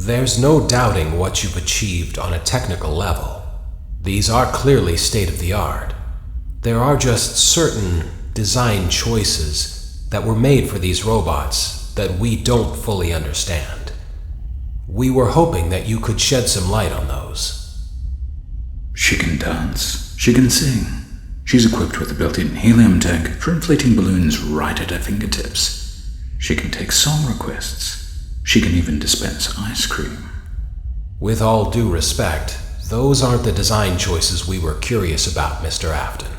There's no doubting what you've achieved on a technical level. These are clearly state-of-the-art. There are just certain design choices that were made for these robots that we don't fully understand. We were hoping that you could shed some light on those. She can dance. She can sing. She's equipped with a built-in helium tank for inflating balloons right at her fingertips. She can take song requests. She can even dispense ice cream. With all due respect, those aren't the design choices we were curious about, Mr. Afton.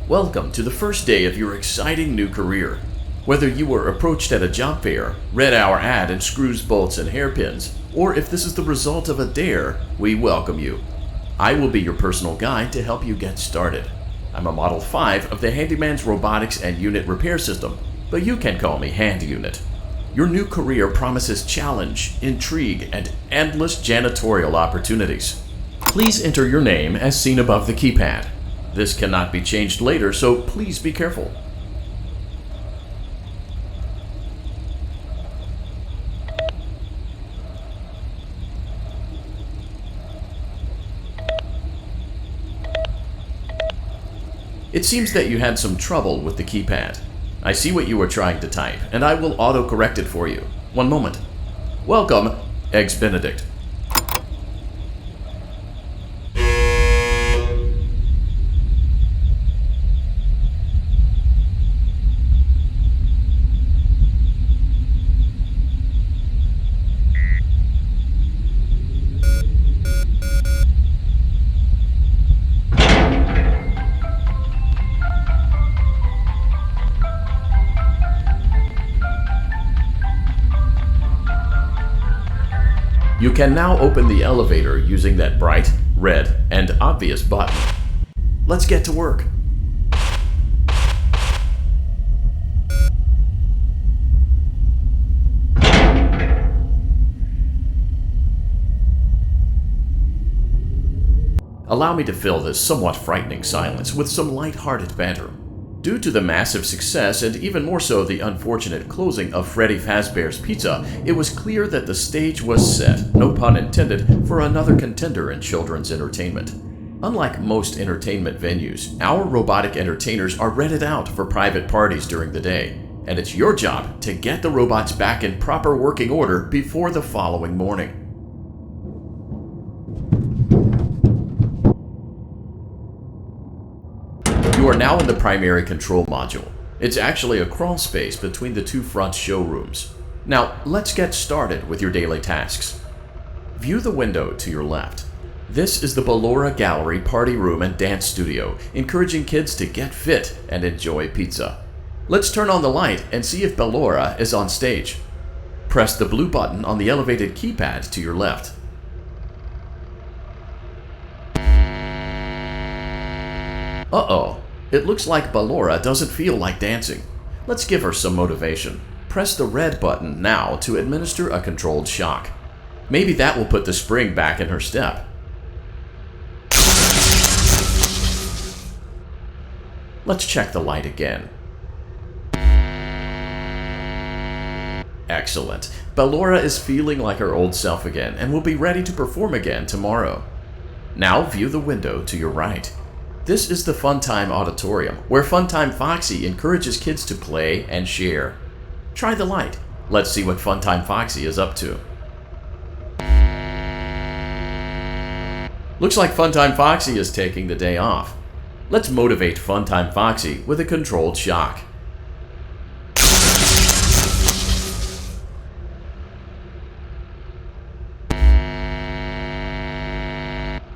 Welcome to the first day of your exciting new career. Whether you were approached at a job fair, read our ad in screws, bolts, and hairpins, or if this is the result of a dare, we welcome you. I will be your personal guide to help you get started. I'm a Model 5 of the Handyman's Robotics and Unit Repair System, but you can call me Hand Unit. Your new career promises challenge, intrigue, and endless janitorial opportunities. Please enter your name as seen above the keypad. This cannot be changed later, so please be careful. It seems that you had some trouble with the keypad. I see what you were trying to type, and I will auto-correct it for you. One moment. Welcome, Eggs Benedict. You can now open the elevator using that bright, red, and obvious button. Let's get to work. Allow me to fill this somewhat frightening silence with some light-hearted banter. Due to the massive success, and even more so the unfortunate closing of Freddy Fazbear's Pizza, it was clear that the stage was set, no pun intended, for another contender in children's entertainment. Unlike most entertainment venues, our robotic entertainers are rented out for private parties during the day, and it's your job to get the robots back in proper working order before the following morning. You are now in the primary control module. It's actually a crawl space between the two front showrooms. Now, let's get started with your daily tasks. View the window to your left. This is the Ballora Gallery Party Room and Dance Studio, encouraging kids to get fit and enjoy pizza. Let's turn on the light and see if Ballora is on stage. Press the blue button on the elevated keypad to your left. Uh-oh. It looks like Ballora doesn't feel like dancing. Let's give her some motivation. Press the red button now to administer a controlled shock. Maybe that will put the spring back in her step. Let's check the light again. Excellent. Ballora is feeling like her old self again and will be ready to perform again tomorrow. Now view the window to your right. This is the Funtime Auditorium, where Funtime Foxy encourages kids to play and share. Try the light. Let's see what Funtime Foxy is up to. Looks like Funtime Foxy is taking the day off. Let's motivate Funtime Foxy with a controlled shock.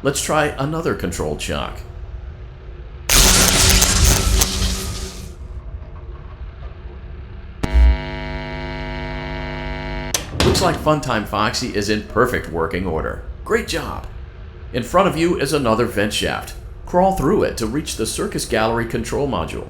Let's try another controlled shock. Looks like Funtime Foxy is in perfect working order. Great job! In front of you is another vent shaft. Crawl through it to reach the circus gallery control module.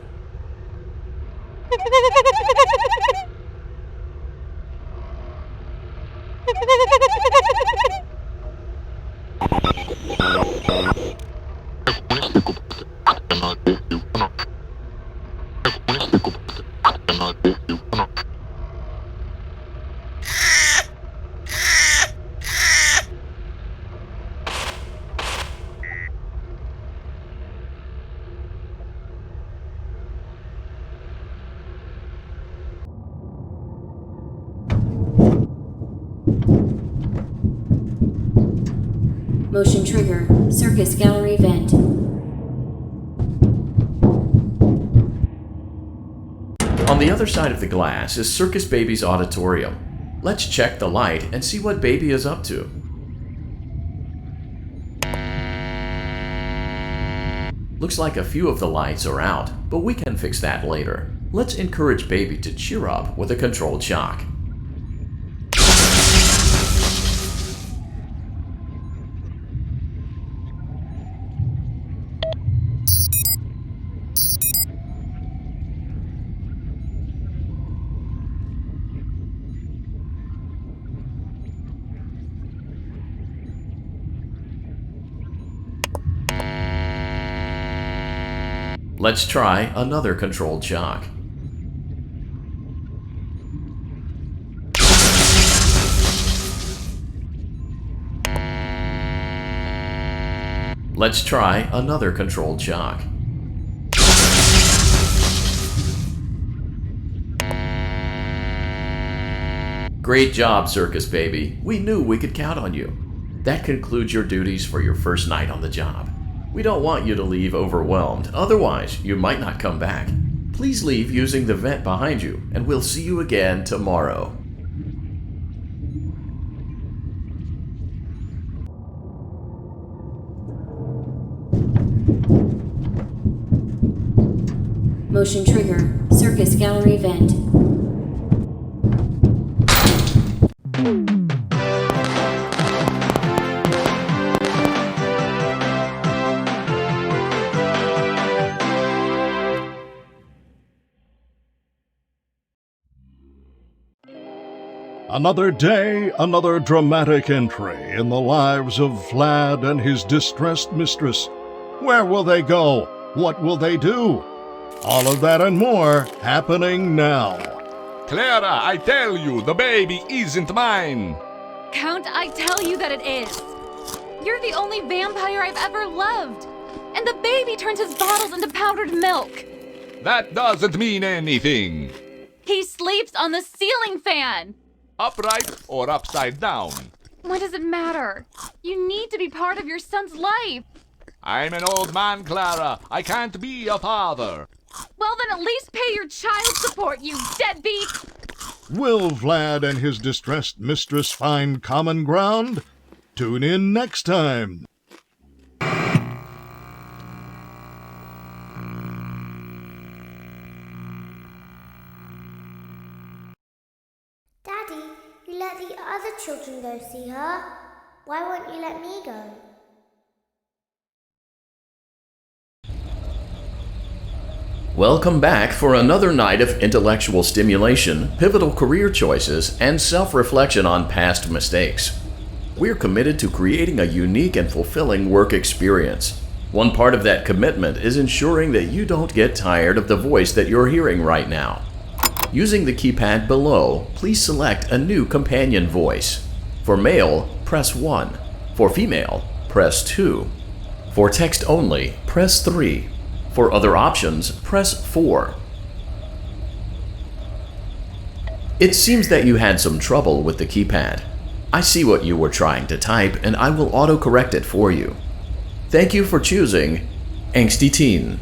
Motion trigger. Circus gallery vent. On the other side of the glass is Circus Baby's auditorium. Let's check the light and see what Baby is up to. Looks like a few of the lights are out, but we can fix that later. Let's encourage Baby to cheer up with a controlled shock. Let's try another controlled shock. Let's try another controlled shock. Great job, Circus Baby. We knew we could count on you. That concludes your duties for your first night on the job. We don't want you to leave overwhelmed, otherwise you might not come back. Please leave using the vent behind you, and we'll see you again tomorrow. Motion trigger. Circus gallery vent. Another day, another dramatic entry in the lives of Vlad and his distressed mistress. Where will they go? What will they do? All of that and more happening now. Clara, I tell you, the baby isn't mine. Count, I tell you that it is. You're the only vampire I've ever loved. And the baby turns his bottles into powdered milk. That doesn't mean anything. He sleeps on the ceiling fan. Upright or upside down? What does it matter? You need to be part of your son's life. I'm an old man, Clara. I can't be a father. Well, then at least pay your child support, you deadbeat! Will Vlad and his distressed mistress find common ground? Tune in next time. Daddy, you let the other children go see her. Why won't you let me go? Welcome back for another night of intellectual stimulation, pivotal career choices, and self-reflection on past mistakes. We're committed to creating a unique and fulfilling work experience. One part of that commitment is ensuring that you don't get tired of the voice that you're hearing right now. Using the keypad below, please select a new companion voice. For male, press 1. For female, press 2. For text only, press 3. For other options, press 4. It seems that you had some trouble with the keypad. I see what you were trying to type, and I will autocorrect it for you. Thank you for choosing Angsty Teen.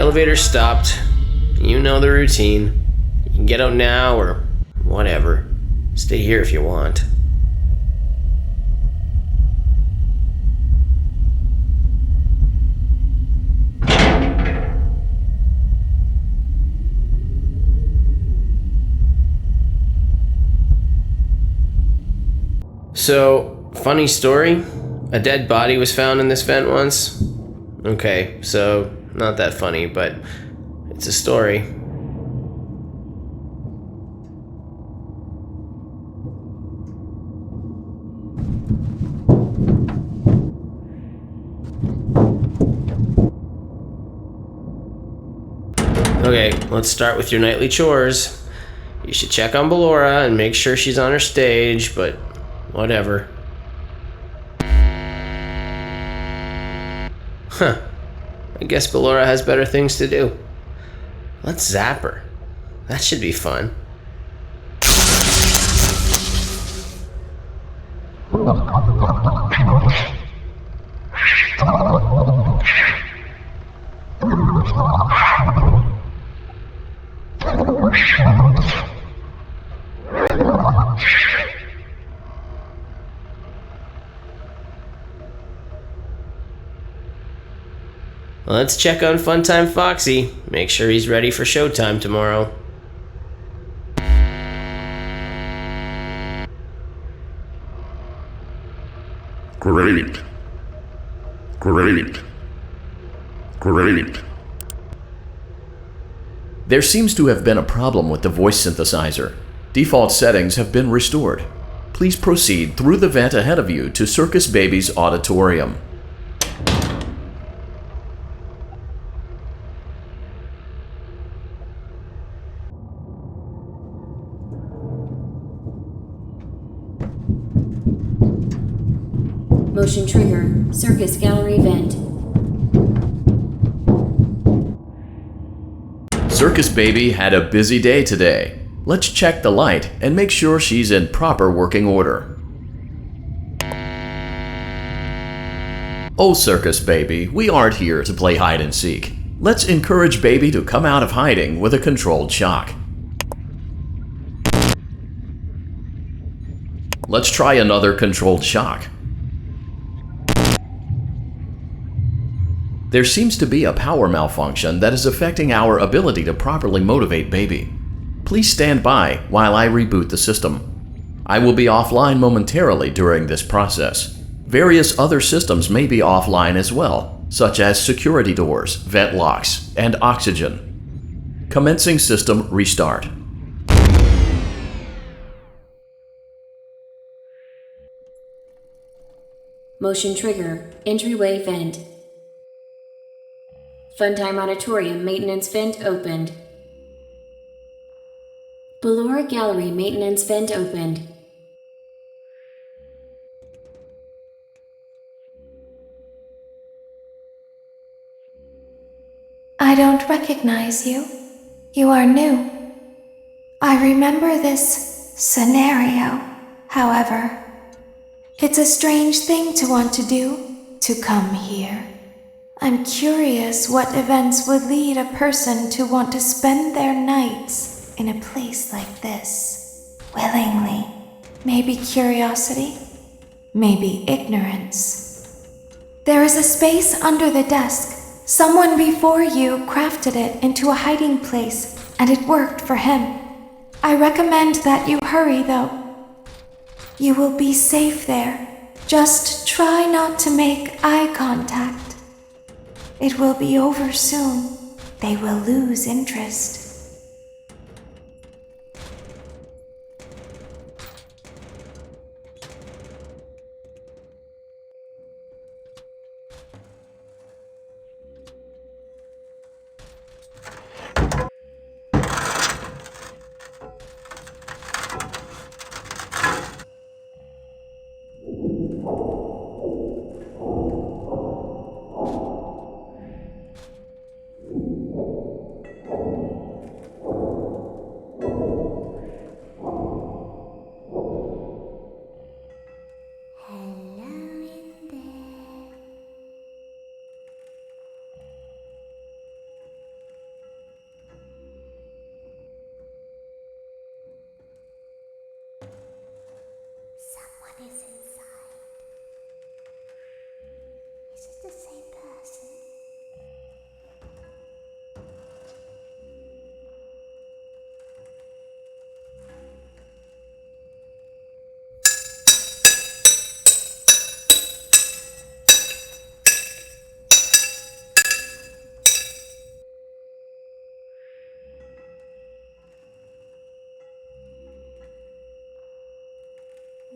elevator stopped. You know the routine. You can get out now or whatever. Stay here if you want. So, funny story. A dead body was found in this vent once. Okay, so not that funny, but it's a story. Okay, let's start with your nightly chores. You should check on Ballora and make sure she's on her stage, but whatever. Huh. I guess Ballora has better things to do. Let's zap her. That should be fun. Let's check on Funtime Foxy. Make sure he's ready for showtime tomorrow. Great. Great. Great. There seems to have been a problem with the voice synthesizer. Default settings have been restored. Please proceed through the vent ahead of you to Circus Baby's auditorium. Motion trigger. Circus gallery vent. Circus Baby had a busy day today. Let's check the light and make sure she's in proper working order. Oh, Circus Baby, we aren't here to play hide and seek. Let's encourage Baby to come out of hiding with a controlled shock. Let's try another controlled shock. There seems to be a power malfunction that is affecting our ability to properly motivate Baby. Please stand by while I reboot the system. I will be offline momentarily during this process. Various other systems may be offline as well, such as security doors, vent locks, and oxygen. Commencing system restart. Motion trigger. Entryway vent. Funtime Auditorium maintenance vent opened. Ballora Gallery maintenance vent opened. I don't recognize you. You are new. I remember this scenario, however. It's a strange thing to want to do, to come here. I'm curious what events would lead a person to want to spend their nights in a place like this. Willingly. Maybe curiosity, maybe ignorance. There is a space under the desk. Someone before you crafted it into a hiding place, and it worked for him. I recommend that you hurry, though. You will be safe there. Just try not to make eye contact. It will be over soon. They will lose interest.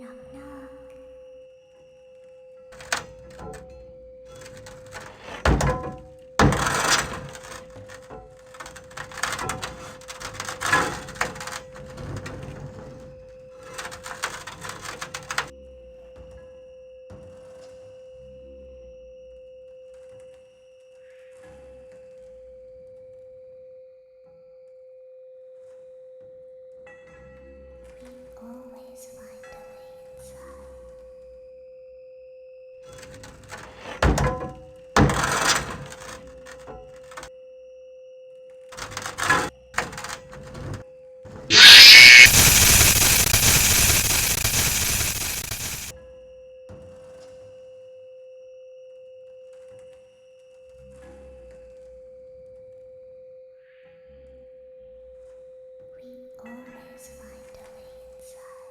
Knock, knock. Always find a way inside. We always find a way inside.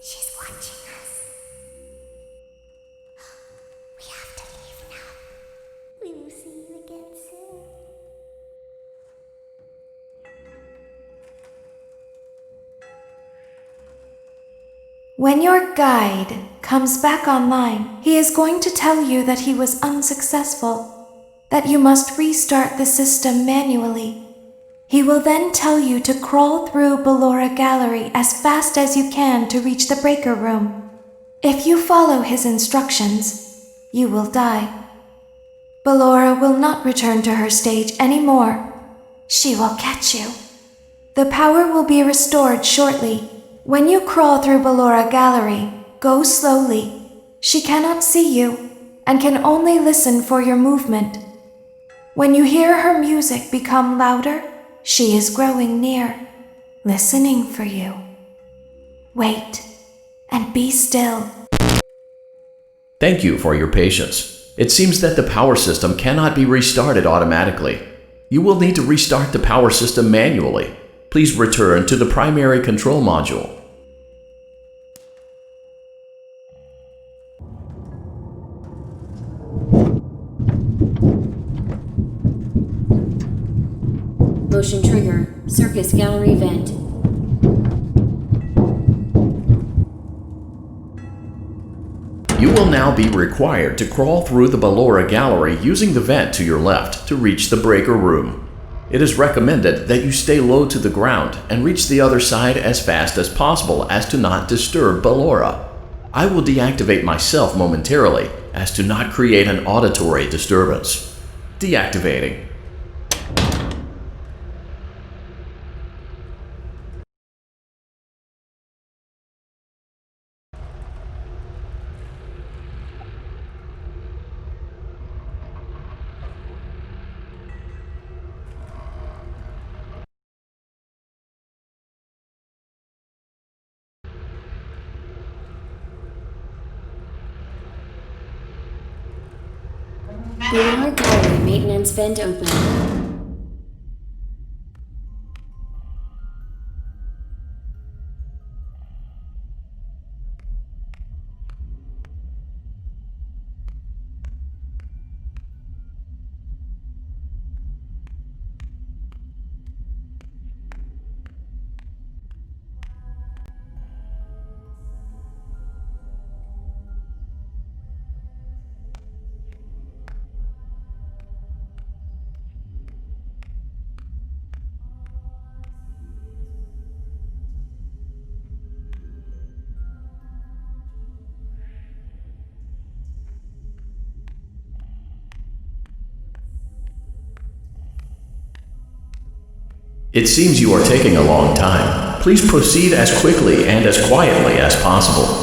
She's watching us. We have to leave now. We will see you again soon. When your guide comes back online, he is going to tell you that he was unsuccessful, that you must restart the system manually. He will then tell you to crawl through Ballora Gallery as fast as you can to reach the breaker room. If you follow his instructions, you will die. Ballora will not return to her stage anymore. She will catch you. The power will be restored shortly. When you crawl through Ballora Gallery, go slowly. She cannot see you and can only listen for your movement. When you hear her music become louder, she is growing near, listening for you. Wait and be still. Thank you for your patience. It seems that the power system cannot be restarted automatically. You will need to restart the power system manually. Please return to the primary control module. Motion trigger. Circus gallery vent. You will now be required to crawl through the Ballora Gallery using the vent to your left to reach the breaker room. It is recommended that you stay low to the ground and reach the other side as fast as possible as to not disturb Ballora. I will deactivate myself momentarily as to not create an auditory disturbance. Deactivating. Ballora gallery maintenance vent open. It seems you are taking a long time. Please proceed as quickly and as quietly as possible.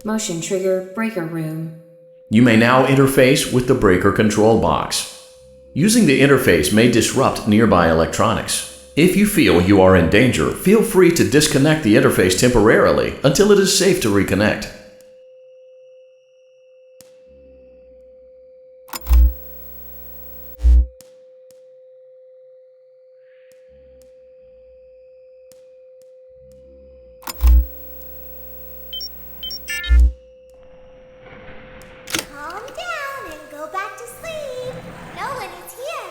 Motion trigger breaker room. You may now interface with the breaker control box. Using the interface may disrupt nearby electronics. If you feel you are in danger, feel free to disconnect the interface temporarily until it is safe to reconnect. Calm down and go back to sleep. No one is here.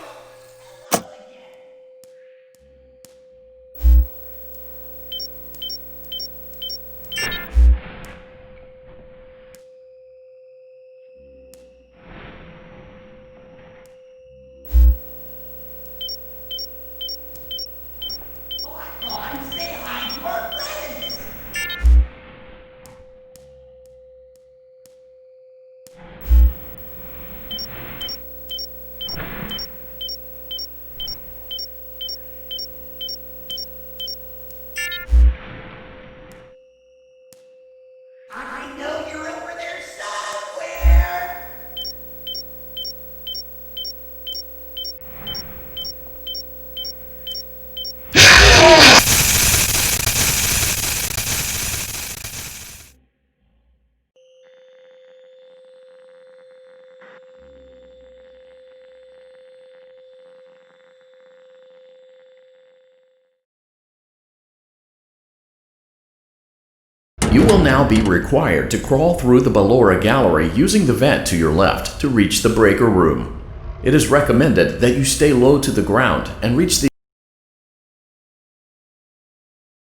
You will now be required to crawl through the Ballora gallery using the vent to your left to reach the breaker room. It is recommended that you stay low to the ground and reach the